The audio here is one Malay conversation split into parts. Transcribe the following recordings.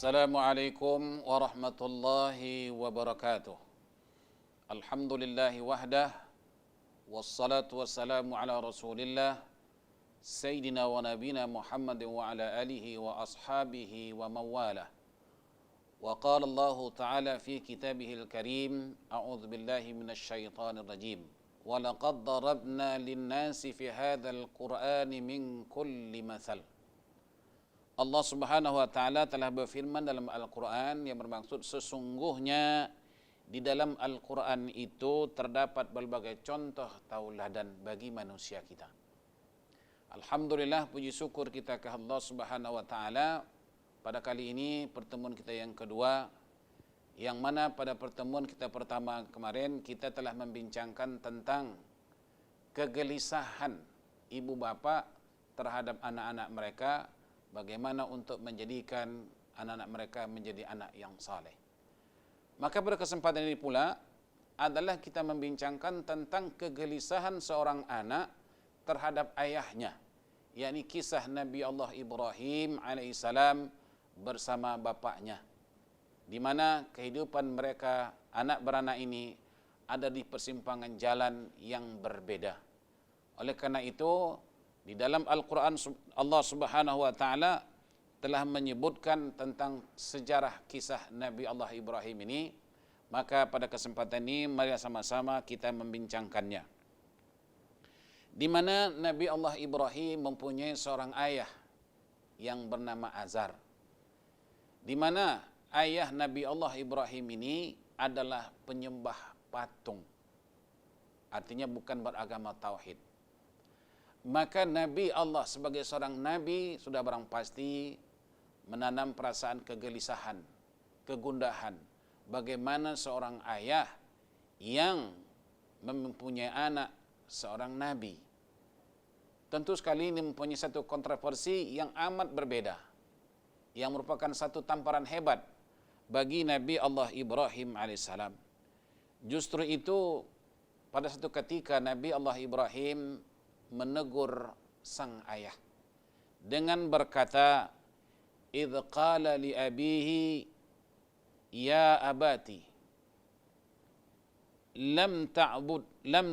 Assalamualaikum warahmatullahi wabarakatuh. Alhamdulillahi wahdah, wassalatu wassalamu ala rasulillah, Sayyidina wa nabina Muhammad wa ala alihi wa ashabihi wa mawalah. Wa qala Allah ta'ala fi kitabihil karim, a'udhu billahi minasyaitanir rajim. Wa laqad darabna linnasi fi hadzal qur'ani min kulli mathal. Allah Subhanahu wa taala telah berfirman dalam Al-Qur'an yang bermaksud sesungguhnya di dalam Al-Qur'an itu terdapat berbagai contoh tauladan bagi manusia kita. Alhamdulillah, puji syukur kita ke Allah Subhanahu wa taala. Pada kali ini pertemuan kita yang kedua, yang mana pada pertemuan kita pertama kemarin kita telah membincangkan tentang kegelisahan ibu bapa terhadap anak-anak mereka, bagaimana untuk menjadikan anak-anak mereka menjadi anak yang saleh. Maka pada kesempatan ini pula adalah kita membincangkan tentang kegelisahan seorang anak terhadap ayahnya, yakni kisah Nabi Allah Ibrahim alaihissalam bersama bapaknya, di mana kehidupan mereka anak beranak ini ada di persimpangan jalan yang berbeda. Oleh karena itu, di dalam Al-Quran Allah Subhanahu wa ta'ala telah menyebutkan tentang sejarah kisah Nabi Allah Ibrahim ini. Maka pada kesempatan ini mari sama-sama kita membincangkannya. Di mana Nabi Allah Ibrahim mempunyai seorang ayah yang bernama Azar. Di mana ayah Nabi Allah Ibrahim ini adalah penyembah patung. Artinya bukan beragama tauhid. Maka Nabi Allah sebagai seorang Nabi sudah barang pasti menanam perasaan kegelisahan, kegundahan. Bagaimana seorang ayah yang mempunyai anak seorang Nabi. Tentu sekali ini mempunyai satu kontroversi yang amat berbeda, yang merupakan satu tamparan hebat bagi Nabi Allah Ibrahim alaihissalam. Justru itu pada satu ketika Nabi Allah Ibrahim menegur sang ayah dengan berkata, idh qala li abihi ya abati lam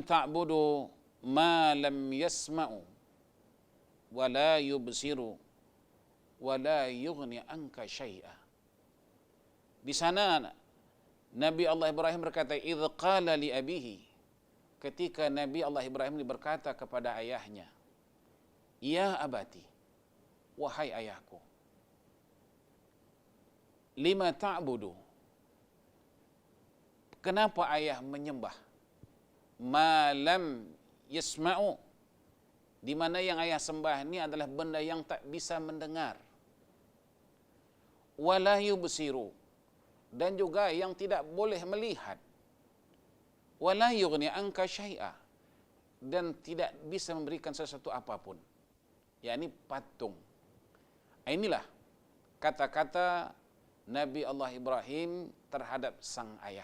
ta'budu ma lam yasma'u wa la yubsiru wa la yughni anka syai'a. Di sana Nabi Allah Ibrahim berkata idh qala li abihi, ketika Nabi Allah Ibrahim berkata kepada ayahnya, ya abati, wahai ayahku, lima ta'budu, kenapa ayah menyembah ma lam yasma'u, di mana yang ayah sembah ini adalah benda yang tak bisa mendengar, wala yubsiru, dan juga yang tidak boleh melihat, wala yughni anka syai'a, dan tidak bisa memberikan sesuatu apapun, yakni patung. Inilah kata-kata Nabi Allah Ibrahim terhadap sang ayah.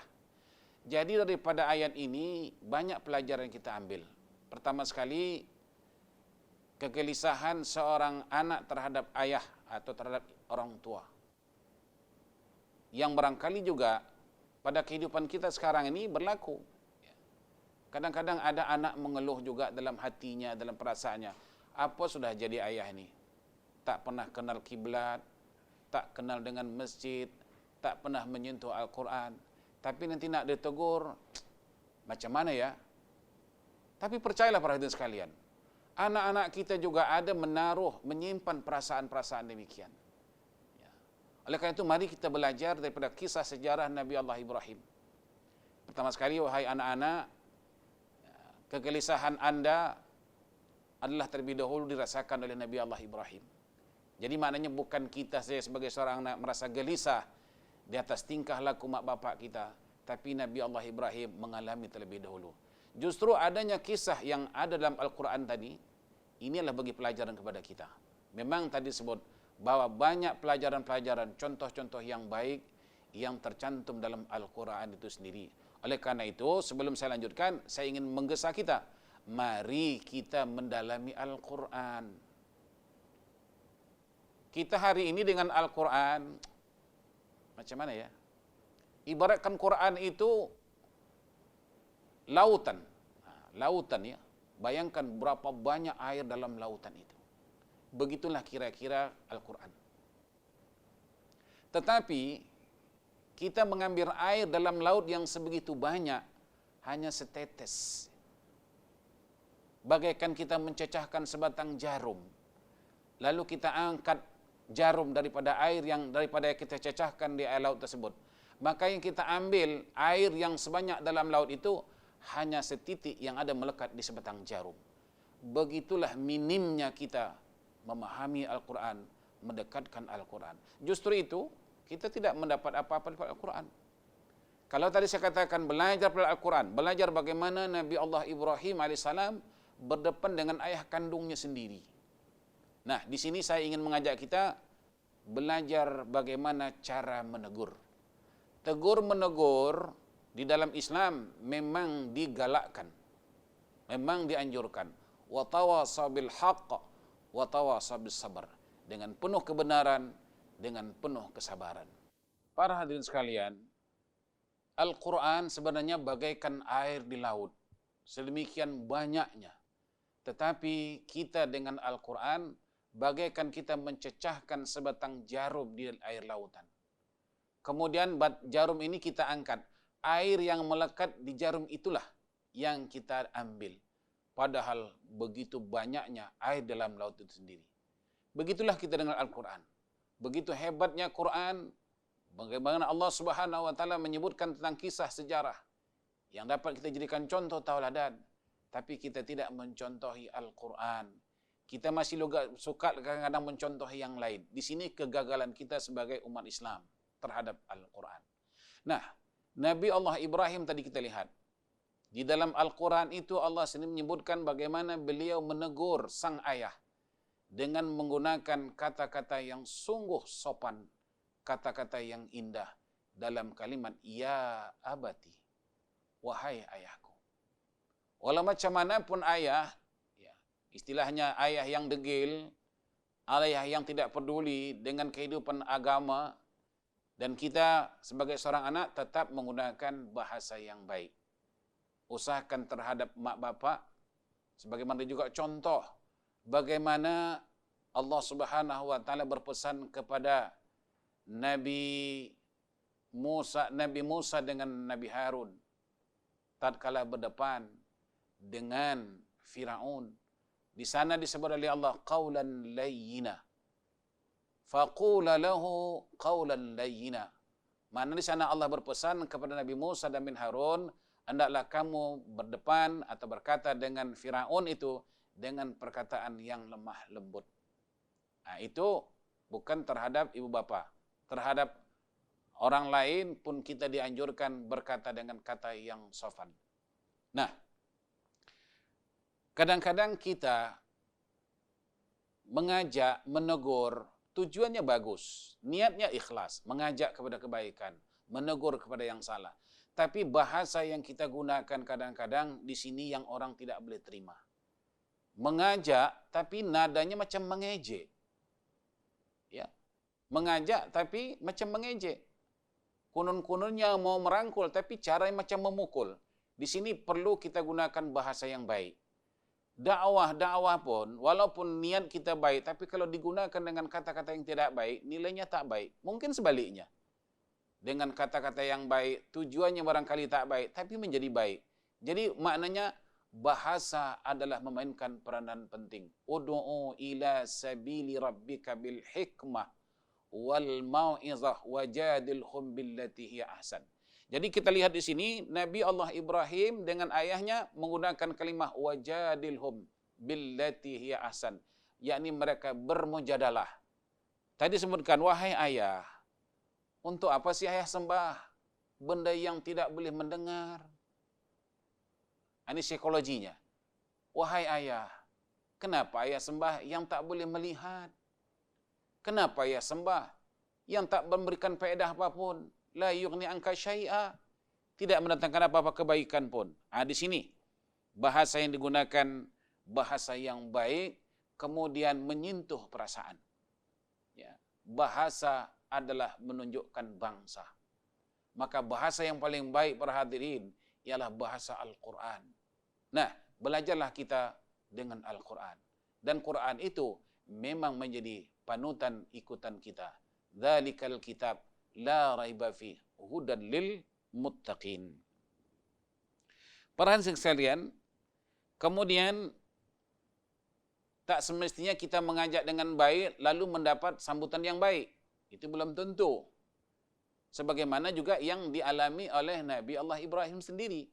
Jadi daripada ayat ini banyak pelajaran yang kita ambil. Pertama sekali, kegelisahan seorang anak terhadap ayah atau terhadap orang tua, yang barangkali juga pada kehidupan kita sekarang ini berlaku. Kadang-kadang ada anak mengeluh juga dalam hatinya, dalam perasaannya, apa sudah jadi ayah ini? Tak pernah kenal kiblat, tak kenal dengan masjid, tak pernah menyentuh Al-Quran. Tapi nanti nak ditegur, macam mana ya? Tapi percayalah para hadirin sekalian, anak-anak kita juga ada menyimpan perasaan-perasaan demikian. Oleh karena itu, mari kita belajar daripada kisah sejarah Nabi Allah Ibrahim. Pertama sekali, wahai anak-anak, kegelisahan anda adalah terlebih dahulu dirasakan oleh Nabi Allah Ibrahim. Jadi maknanya bukan kita saja sebagai seorang anak merasa gelisah di atas tingkah laku mak bapak kita, tapi Nabi Allah Ibrahim mengalami terlebih dahulu. Justru adanya kisah yang ada dalam Al-Quran tadi, ini adalah bagi pelajaran kepada kita. Memang tadi sebut bahwa banyak pelajaran-pelajaran, contoh-contoh yang baik yang tercantum dalam Al-Quran itu sendiri. Oleh karena itu, sebelum saya lanjutkan, saya ingin menggesa kita, mari kita mendalami Al-Quran. Kita hari ini dengan Al-Quran Macam mana ya? Ibaratkan Quran itu lautan. Lautan ya. Bayangkan berapa banyak air dalam lautan itu. Begitulah kira-kira Al-Quran. Tetapi kita mengambil air dalam laut yang sebegitu banyak hanya setetes. Bagaikan kita mencecahkan sebatang jarum. Lalu kita angkat jarum daripada air yang daripada kita cecahkan di air laut tersebut. Maka yang kita ambil air yang sebanyak dalam laut itu hanya setitik yang ada melekat di sebatang jarum. Begitulah minimnya kita memahami Al-Quran, mendekatkan Al-Quran. Justru itu, kita tidak mendapat apa-apa dari Al-Quran. Kalau tadi saya katakan belajar dari Al-Quran, belajar bagaimana Nabi Allah Ibrahim AS berdepan dengan ayah kandungnya sendiri. Nah, di sini saya ingin mengajak kita belajar bagaimana cara menegur. Tegur-menegur di dalam Islam memang digalakkan, memang dianjurkan. Wa tawasaw bil haqq wa tawasaw bis sabr. Dengan penuh kebenaran, dengan penuh kesabaran. Para hadirin sekalian, Al-Quran sebenarnya bagaikan air di laut. Sedemikian banyaknya. Tetapi kita dengan Al-Quran bagaikan kita mencecahkan sebatang jarum di air lautan. Kemudian jarum ini kita angkat. Air yang melekat di jarum itulah yang kita ambil. Padahal begitu banyaknya air dalam laut itu sendiri. Begitulah kita dengan Al-Quran. Begitu hebatnya Quran, bagaimana Allah Subhanahu wa taala menyebutkan tentang kisah sejarah yang dapat kita jadikan contoh tauladan, tapi kita tidak mencontohi Al-Quran. Kita masih suka kadang-kadang mencontohi yang lain. Di sini kegagalan kita sebagai umat Islam terhadap Al-Quran. Nah, Nabi Allah Ibrahim tadi kita lihat. Di dalam Al-Quran itu Allah sendiri menyebutkan bagaimana beliau menegur sang ayah dengan menggunakan kata-kata yang sungguh sopan, kata-kata yang indah dalam kalimat ya abati, wahai ayahku. Walau macam mana pun ayah, ya, istilahnya ayah yang degil, ayah yang tidak peduli dengan kehidupan agama, dan kita sebagai seorang anak tetap menggunakan bahasa yang baik. Usahakan terhadap mak bapak, sebagaimana juga contoh bagaimana Allah Subhanahu wa taala berpesan kepada Nabi Musa dengan Nabi Harun tatkala berdepan dengan Firaun. Di sana disebut oleh Allah qaulan layyina. Faqula lahu qaulan layyina. Mana di sana Allah berpesan kepada Nabi Musa dan bin Harun, hendaklah kamu berdepan atau berkata dengan Firaun itu dengan perkataan yang lemah lembut. Nah, itu bukan terhadap ibu bapa, terhadap orang lain pun kita dianjurkan berkata dengan kata yang sopan. Nah, kadang-kadang kita mengajak, menegur, tujuannya bagus, niatnya ikhlas, mengajak kepada kebaikan, menegur kepada yang salah. Tapi bahasa yang kita gunakan kadang-kadang di sini yang orang tidak boleh terima. Mengajak tapi nadanya macam mengejek. Ya. Mengajak tapi macam mengejek. Kunun-kununnya mau merangkul tapi caranya macam memukul. Di sini perlu kita gunakan bahasa yang baik. Dakwah pun, walaupun niat kita baik, tapi kalau digunakan dengan kata-kata yang tidak baik, nilainya tak baik. Mungkin sebaliknya. Dengan kata-kata yang baik, tujuannya barangkali tak baik, tapi menjadi baik. Jadi maknanya, bahasa adalah memainkan peranan penting. Ud'u ila sabili rabbika bil hikmah wal mau'izah wajadilhum billati hiya ahsan. Jadi kita lihat di sini Nabi Allah Ibrahim dengan ayahnya menggunakan kalimah wajadilhum billati hiya ahsan, yakni mereka bermujadalah. Tadi sebutkan wahai ayah, untuk apa sih ayah sembah benda yang tidak boleh mendengar? Ini psikologinya. Wahai ayah, kenapa ayah sembah yang tak boleh melihat? Kenapa ayah sembah yang tak memberikan faedah apapun? La yughni anka syai'a, tidak mendatangkan apa-apa kebaikan pun. Di sini bahasa yang digunakan bahasa yang baik, kemudian menyentuh perasaan. Ya, bahasa adalah menunjukkan bangsa. Maka bahasa yang paling baik para hadirin ialah bahasa Al-Quran. Nah, belajarlah kita dengan Al-Quran. Dan Quran itu memang menjadi panutan ikutan kita. Dzalikal kitab la raiba fih hudan lil muttaqin. Para hadirin sekalian, kemudian tak semestinya kita mengajak dengan baik lalu mendapat sambutan yang baik. Itu belum tentu. Sebagaimana juga yang dialami oleh Nabi Allah Ibrahim sendiri.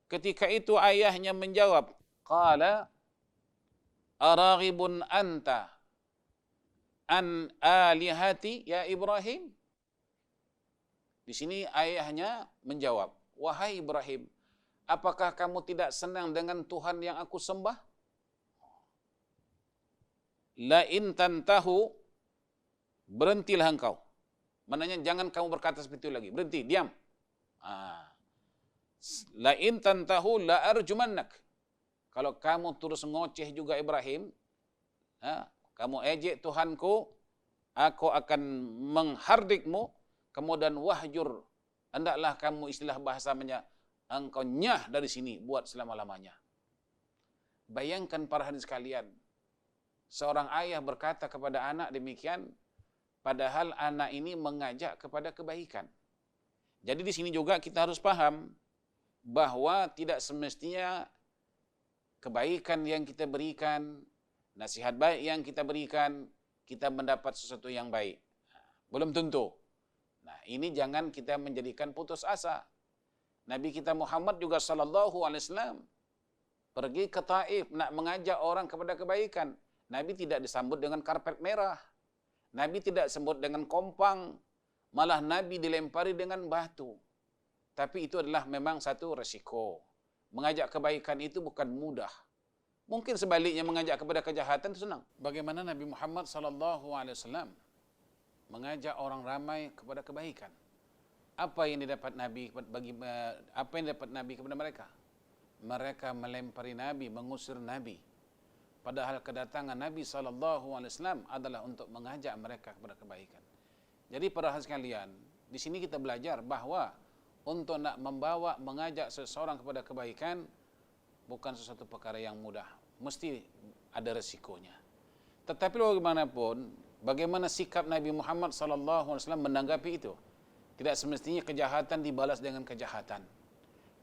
Ketika itu ayahnya menjawab, qala araghibun anta an alihati ya Ibrahim. Di sini ayahnya menjawab, wahai Ibrahim, apakah kamu tidak senang dengan Tuhan yang aku sembah? La in tantahu, berhentilah engkau. Maknanya jangan kamu berkata seperti itu lagi. Berhenti, diam. La in tantahu la arjumannak. Kalau kamu terus ngoceh juga Ibrahim, kamu ejek Tuhanku, aku akan menghardikmu, kemudian wahjur, hendaklah kamu istilah bahasanya, engkau nyah dari sini buat selama-lamanya. Bayangkan para hadirin sekalian, seorang ayah berkata kepada anak demikian, padahal anak ini mengajak kepada kebaikan. Jadi di sini juga kita harus paham bahwa tidak semestinya kebaikan yang kita berikan, nasihat baik yang kita berikan, kita mendapat sesuatu yang baik. Belum tentu. Nah, ini jangan kita menjadikan putus asa. Nabi kita Muhammad juga sallallahu alaihi wasallam pergi ke Taif nak mengajak orang kepada kebaikan. Nabi tidak disambut dengan karpet merah. Nabi tidak disambut dengan kompang. Malah Nabi dilempari dengan batu. Tapi itu adalah memang satu resiko. Mengajak kebaikan itu bukan mudah. Mungkin sebaliknya mengajak kepada kejahatan itu senang. Bagaimana Nabi Muhammad sallallahu alaihi wasallam mengajak orang ramai kepada kebaikan? Apa yang didapat Nabi kepada mereka? Mereka melempari Nabi, mengusir Nabi. Padahal kedatangan Nabi SAW adalah untuk mengajak mereka kepada kebaikan. Jadi para hadirin sekalian, di sini kita belajar bahwa untuk nak mengajak seseorang kepada kebaikan bukan sesuatu perkara yang mudah. Mesti ada resikonya. Tetapi bagaimanapun, bagaimana sikap Nabi Muhammad SAW menanggapi itu? Tidak semestinya kejahatan dibalas dengan kejahatan.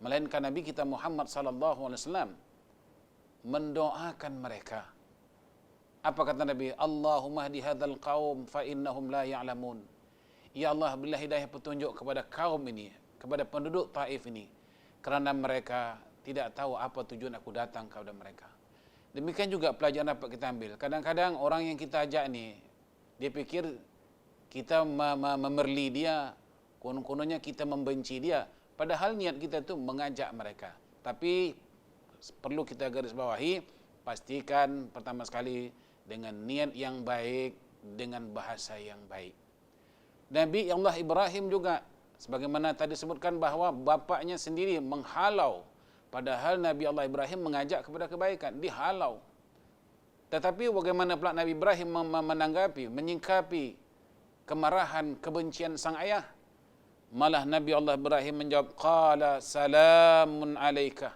Melainkan Nabi kita Muhammad SAW mendoakan mereka. Apa kata Nabi? Allahumma hdi hadzal qaum fa innahum la ya'lamun. Ya Allah, berilah hidayah petunjuk kepada kaum ini, kepada penduduk Taif ini, kerana mereka tidak tahu apa tujuan aku datang kepada mereka. Demikian juga pelajaran dapat kita ambil. Kadang-kadang orang yang kita ajak ni, dia fikir kita memerli dia, kononnya kita membenci dia. Padahal niat kita tu mengajak mereka. Tapi perlu kita garis bawahi, pastikan pertama sekali dengan niat yang baik, dengan bahasa yang baik. Nabi Allah Ibrahim juga, sebagaimana tadi sebutkan bahawa bapaknya sendiri menghalau, padahal Nabi Allah Ibrahim mengajak kepada kebaikan, dihalau. Tetapi bagaimana pula Nabi Ibrahim menanggapi, menyingkapi kemarahan, kebencian sang ayah? Malah Nabi Allah Ibrahim menjawab, qala salamun alaika.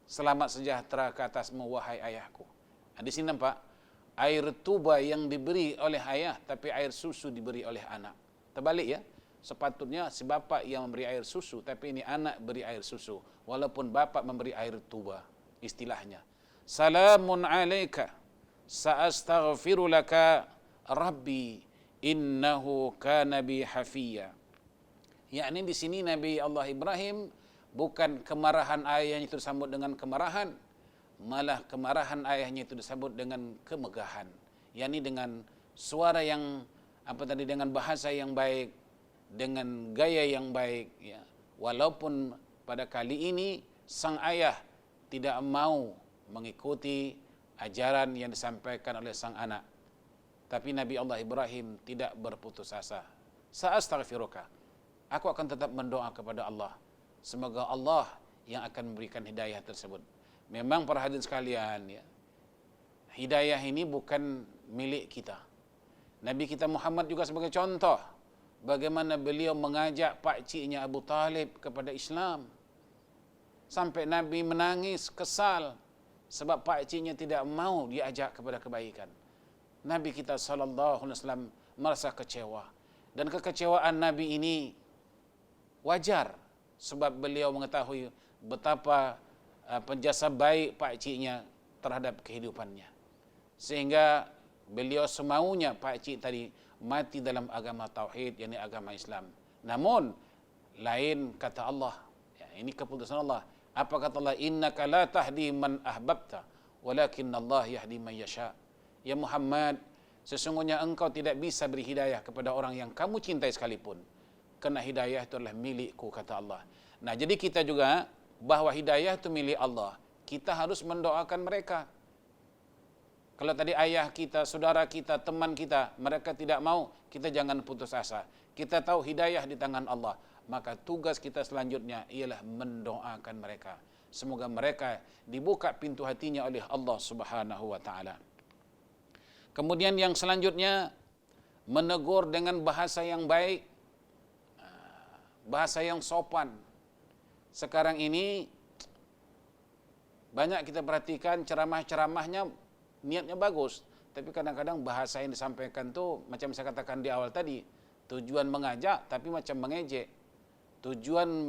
Selamat sejahtera ke atasmu wahai ayahku. Di sini nampak air tuba yang diberi oleh ayah, tapi air susu diberi oleh anak. Terbalik ya. Sepatutnya si bapa yang memberi air susu, tapi ini anak beri air susu. Walaupun bapa memberi air tuba, istilahnya. Salamun alaika, sa'astaghfiru laka rabbi, innahu kana bi hafiya. Yakni di sini Nabi Allah Ibrahim bukan kemarahan ayahnya itu disambut dengan kemarahan, malah kemarahan ayahnya itu disambut dengan kemegahan. Yakni dengan suara yang dengan bahasa yang baik, dengan gaya yang baik, ya. Walaupun pada kali ini sang ayah tidak mau mengikuti ajaran yang disampaikan oleh sang anak, tapi Nabi Allah Ibrahim tidak berputus asa. Sa'astaghfiruka, aku akan tetap mendoa kepada Allah, semoga Allah yang akan memberikan hidayah tersebut. Memang para hadirin sekalian, ya, hidayah ini bukan milik kita. Nabi kita Muhammad juga sebagai contoh bagaimana beliau mengajak pakciknya Abu Talib kepada Islam. Sampai Nabi menangis, kesal sebab pakciknya tidak mau diajak kepada kebaikan. Nabi kita SAW merasa kecewa. Dan kekecewaan Nabi ini wajar sebab beliau mengetahui betapa penjasa baik pakciknya terhadap kehidupannya. Sehingga beliau semaunya pakcik tadi mati dalam agama tauhid, yakni agama Islam. Namun lain kata Allah, ya, ini keputusan Allah. Apa kata Allah? Innaka la tahdi man ahbabta walakin Allah yahdi man yasha. Ya Muhammad, sesungguhnya engkau tidak bisa beri hidayah kepada orang yang kamu cintai sekalipun, kerana hidayah itu adalah milikku, kata Allah. Nah, jadi kita juga bahawa hidayah itu milik Allah, kita harus mendoakan mereka. Kalau tadi ayah kita, saudara kita, teman kita, mereka tidak mau, kita jangan putus asa. Kita tahu hidayah di tangan Allah, maka tugas kita selanjutnya ialah mendoakan mereka. Semoga mereka dibuka pintu hatinya oleh Allah Subhanahu wa taala. Kemudian yang selanjutnya, menegur dengan bahasa yang baik, bahasa yang sopan. Sekarang ini banyak kita perhatikan ceramah-ceramahnya niatnya bagus, tapi kadang-kadang bahasa yang disampaikan tu macam saya katakan di awal tadi, tujuan mengajak tapi macam mengejek, tujuan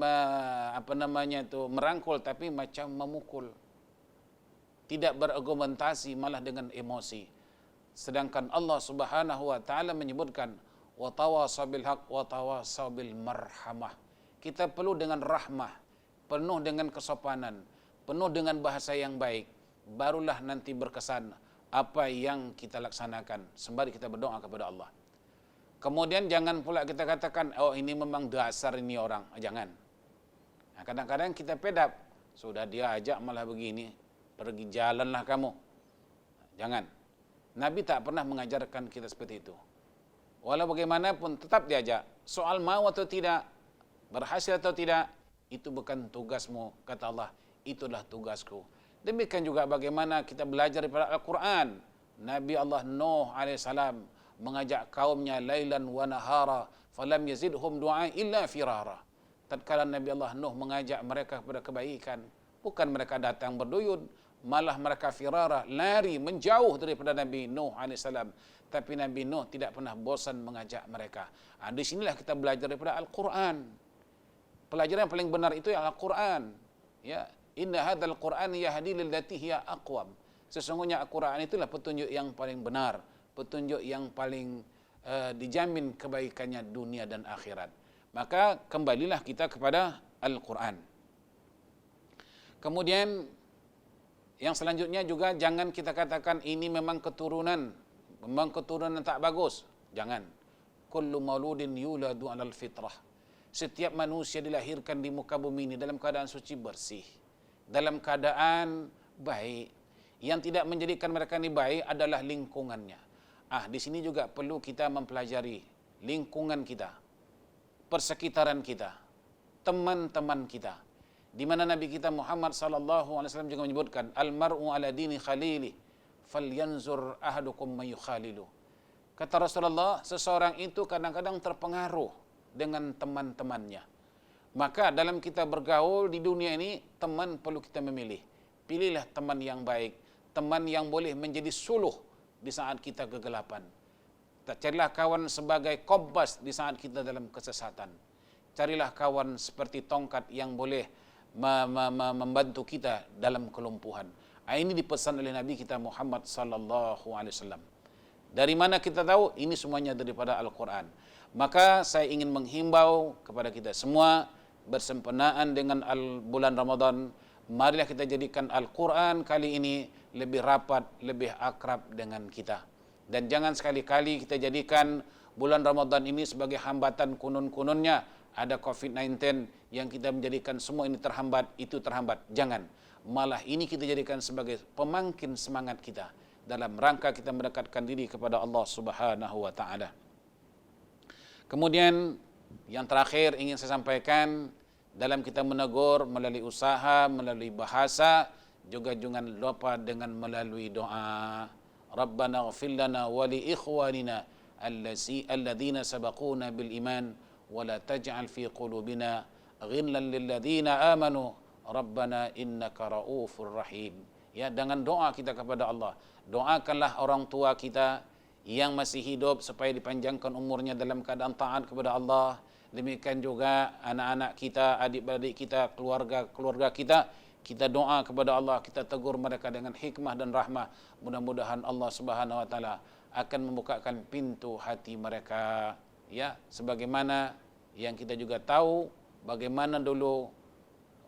merangkul tapi macam memukul, tidak berargumentasi, malah dengan emosi. Sedangkan Allah Subhanahu wa taala menyebutkan wa tawasaw bil haq wa tawasaw bil marhamah. Kita perlu dengan rahmah, penuh dengan kesopanan, penuh dengan bahasa yang baik, barulah nanti berkesan apa yang kita laksanakan sembari kita berdoa kepada Allah. Kemudian jangan pula kita katakan, oh ini memang dasar ini orang, jangan. Nah, kadang-kadang kita pedap, sudah dia ajak malah begini, pergi jalanlah kamu. Jangan. Nabi tak pernah mengajarkan kita seperti itu. Walau bagaimanapun tetap diajak. Soal mau atau tidak, berhasil atau tidak, itu bukan tugasmu, kata Allah, itulah tugasku. Demikian juga bagaimana kita belajar daripada Al-Quran. Nabi Allah Nuh AS mengajak kaumnya lailan wa nahara falam yazidhum du'a illa firara. Tatkala Nabi Allah Nuh mengajak mereka kepada kebaikan, bukan mereka datang berduyun, malah mereka firara, lari menjauh daripada Nabi Nuh AS. Tapi Nabi Nuh tidak pernah bosan mengajak mereka. Di sinilah kita belajar daripada Al-Quran. Pelajaran yang paling benar itu adalah Al-Quran. Ya, inna hadzal Qur'an yahdi lillati hiya aqwam. Sesungguhnya Al-Quran itulah petunjuk yang paling benar, petunjuk yang paling dijamin kebaikannya dunia dan akhirat. Maka kembalilah kita kepada Al-Quran. Kemudian yang selanjutnya juga jangan kita katakan ini memang keturunan tak bagus. Jangan. Kullu mauludin yuladu 'alal fitrah. Setiap manusia dilahirkan di muka bumi ini dalam keadaan suci bersih, dalam keadaan baik. Yang tidak menjadikan mereka ini baik adalah lingkungannya. Di sini juga perlu kita mempelajari lingkungan kita, persekitaran kita, teman-teman kita. Di mana Nabi kita Muhammad sallallahu alaihi wasallam juga menyebutkan al-mar'u ala dini khalili falyanzur ahadukum may yukhalilu. Kata Rasulullah, seseorang itu kadang-kadang terpengaruh dengan teman-temannya. Maka dalam kita bergaul di dunia ini, teman perlu kita memilih. Pilihlah teman yang baik, teman yang boleh menjadi suluh di saat kita kegelapan. Carilah kawan sebagai kompas di saat kita dalam kesesatan. Carilah kawan seperti tongkat yang boleh membantu kita dalam kelumpuhan. Ini dipesan oleh Nabi kita Muhammad sallallahu alaihi wasallam. Dari mana kita tahu? Ini semuanya daripada Al-Quran. Maka saya ingin menghimbau kepada kita semua, bersempurnaan dengan bulan Ramadan, marilah kita jadikan Al-Quran kali ini lebih rapat, lebih akrab dengan kita. Dan jangan sekali-kali kita jadikan bulan Ramadan ini sebagai hambatan kunun-kununnya. Ada COVID-19 yang kita menjadikan semua ini terhambat, itu terhambat. Jangan. Malah ini kita jadikan sebagai pemangkin semangat kita dalam rangka kita mendekatkan diri kepada Allah Subhanahu wa taala. Kemudian yang terakhir ingin saya sampaikan, dalam kita menegur melalui usaha, melalui bahasa, juga jangan lupa dengan melalui doa. Rabbana ighfir lana wa li ikhwanina alladzina sabaquna bil iman wa la taj'al fi qulubina ghillan lil ladzina amanu rabbana innaka raufur rahim. Ya, dengan doa kita kepada Allah, doakanlah orang tua kita yang masih hidup supaya dipanjangkan umurnya dalam keadaan taat kepada Allah. Demikian juga anak-anak kita, adik-beradik kita, keluarga kita, kita doa kepada Allah, kita tegur mereka dengan hikmah dan rahmah. Mudah-mudahan Allah Subhanahu wa taala akan membukakan pintu hati mereka. Ya, sebagaimana yang kita juga tahu bagaimana dulu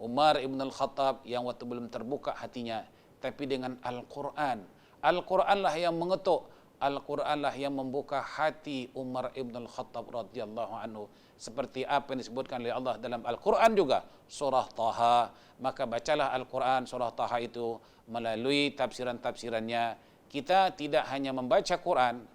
Umar ibn al-Khattab yang waktu belum terbuka hatinya, tapi dengan Al-Quran. Al-Quranlah yang mengetuk, Al-Quranlah yang membuka hati Umar ibn al-Khattab radhiyallahu anhu. Seperti apa yang disebutkan oleh Allah dalam Al-Quran juga, surah Taha. Maka bacalah Al-Quran, surah Taha itu melalui tafsiran-tafsirannya. Kita tidak hanya membaca Quran.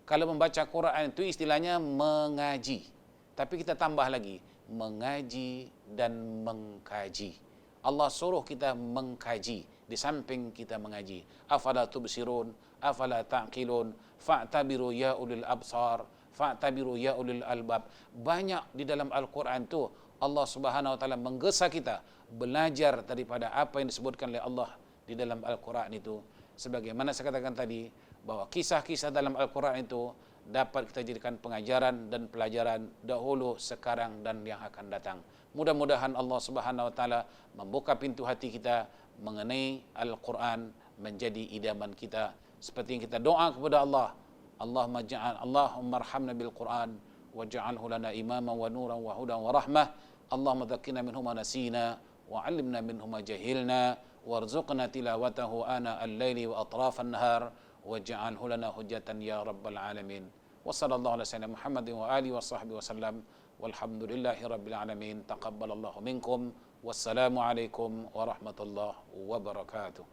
Kalau membaca Quran itu istilahnya mengaji. Tapi kita tambah lagi, mengaji dan mengkaji. Allah suruh kita mengkaji di samping kita mengaji. Afala tubsirun, afala ta'qilun, fa'tabiru ya ulil absar, fa'tabiru ya ulil albab. Banyak di dalam Al-Quran itu Allah Subhanahu wa taala menggesa kita belajar daripada apa yang disebutkan oleh Allah di dalam Al-Quran itu. Sebagaimana saya katakan tadi, bahwa kisah-kisah dalam Al-Quran itu dapat kita jadikan pengajaran dan pelajaran dahulu, sekarang dan yang akan datang. Mudah-mudahan Allah Subhanahu wa taala membuka pintu hati kita mengenai Al-Quran menjadi idaman kita. Seperti yang kita doa kepada Allah, Allahumma arhamna bil Quran waj'alhu lana imaman wa nuran wa hudan wa rahmah. Allahumma dzakkirna minhu ma nasina wa 'allimna minhu ma jahilna warzuqna tilawatahu ana al-laili wa atrafan nahar waj'alhu lana hujjatan ya rabbal alamin. Wa sallallahu ala sayyidina Muhammadin wa alihi wa sahbihi wasallam. Walhamdulillahi rabbil alamin. Taqabbalallahu minkum. Wassalamu alaikum warahmatullahi wabarakatuh.